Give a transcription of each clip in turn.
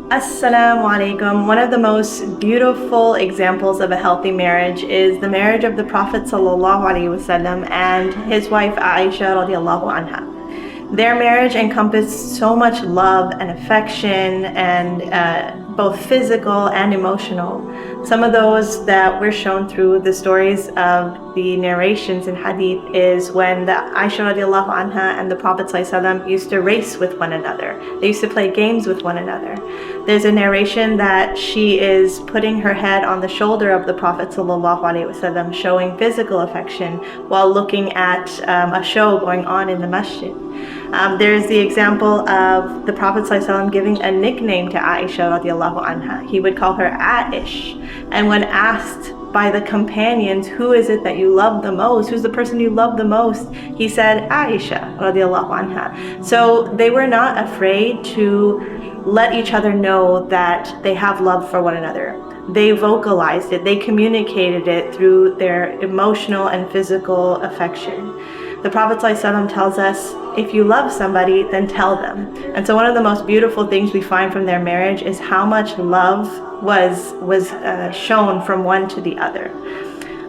Assalamu alaikum. One of the most beautiful examples of a healthy marriage is the marriage of the Prophet ﷺ and his wife Aisha radiyallahu anha. Their marriage encompassed so much love and affection and both physical and emotional. Some of those that we're shown through the stories of the narrations in hadith is when the Aisha radiyallahu anha and the Prophet ﷺ used to race with one another. They used to play games with one another. There's a narration that she is putting her head on the shoulder of the Prophet ﷺ, showing physical affection while looking at a show going on in the masjid. There's the example of the Prophet ﷺ giving a nickname to Aisha radiyallahu anha. He would call her Aish. And when asked by the companions, who is it that you love the most? Who's the person you love the most? He said, Aisha radiyallahu anha. So they were not afraid to let each other know that they have love for one another. They vocalized it, they communicated it through their emotional and physical affection. The Prophet ﷺ tells us, if you love somebody, then tell them. And so one of the most beautiful things we find from their marriage is how much love was shown from one to the other.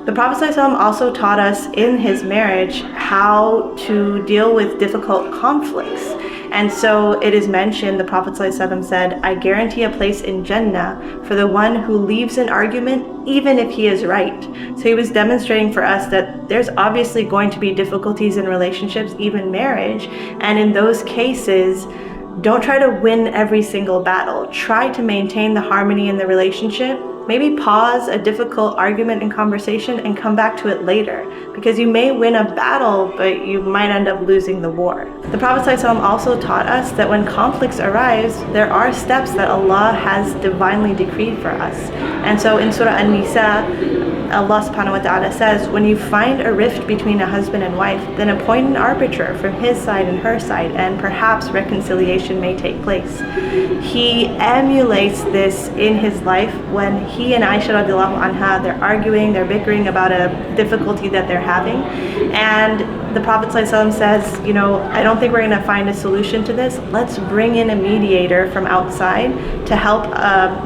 The Prophet ﷺ also taught us in his marriage how to deal with difficult conflicts. And so it is mentioned, the Prophet ﷺ said, I guarantee a place in Jannah for the one who leaves an argument even if he is right. So he was demonstrating for us that there's obviously going to be difficulties in relationships, even marriage. And in those cases, don't try to win every single battle. Try to maintain the harmony in the relationship. Maybe pause a difficult argument and conversation and come back to it later, because you may win a battle, but you might end up losing the war. The Prophet ﷺ also taught us that when conflicts arise, there are steps that Allah has divinely decreed for us. And so in Surah An-Nisa, Allah subhanahu wa ta'ala says, when you find a rift between a husband and wife, then appoint an arbiter from his side and her side, and perhaps reconciliation may take place. He emulates this in his life when he and Aisha radiyallahu anha, they're arguing, they're bickering about a difficulty that they're having. And the Prophet ﷺ says, I don't think we're going to find a solution to this. Let's bring in a mediator from outside to help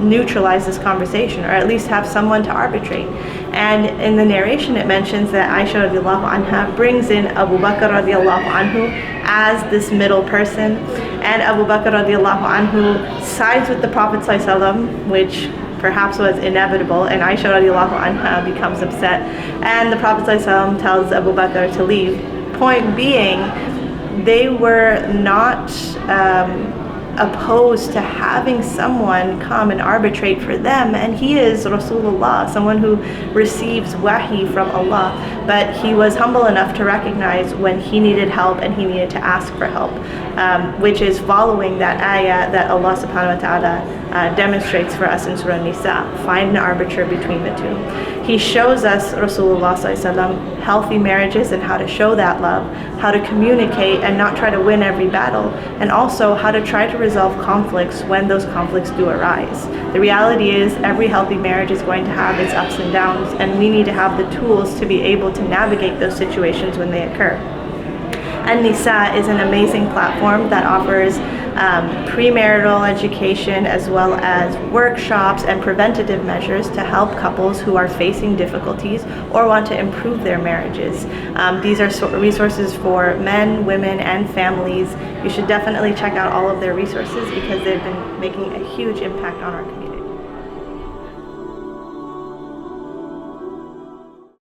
neutralize this conversation, or at least have someone to arbitrate. And in the narration it mentions that Aisha radiyallahu anha brings in Abu Bakr radiyallahu anhu as this middle person. And Abu Bakr radiyallahu anhu sides with the Prophet ﷺ, which perhaps was inevitable, and Aisha radiyallahu anha becomes upset. And the Prophet ﷺ tells Abu Bakr to leave. Point being, they were not opposed to having someone come and arbitrate for them, and he is Rasulullah, someone who receives wahi from Allah, but he was humble enough to recognize when he needed help and he needed to ask for help, which is following that ayah that Allah subhanahu wa ta'ala demonstrates for us in Surah An-Nisa. Find an arbiter between the two. He shows us, Rasulullah ﷺ, healthy marriages and how to show that love, how to communicate and not try to win every battle, and also how to try to resolve conflicts when those conflicts do arise. The reality is every healthy marriage is going to have its ups and downs, and we need to have the tools to be able to navigate those situations when they occur. An-Nisa is an amazing platform that offers premarital education as well as workshops and preventative measures to help couples who are facing difficulties or want to improve their marriages. These are resources for men, women, and families. You should definitely check out all of their resources because they've been making a huge impact on our community.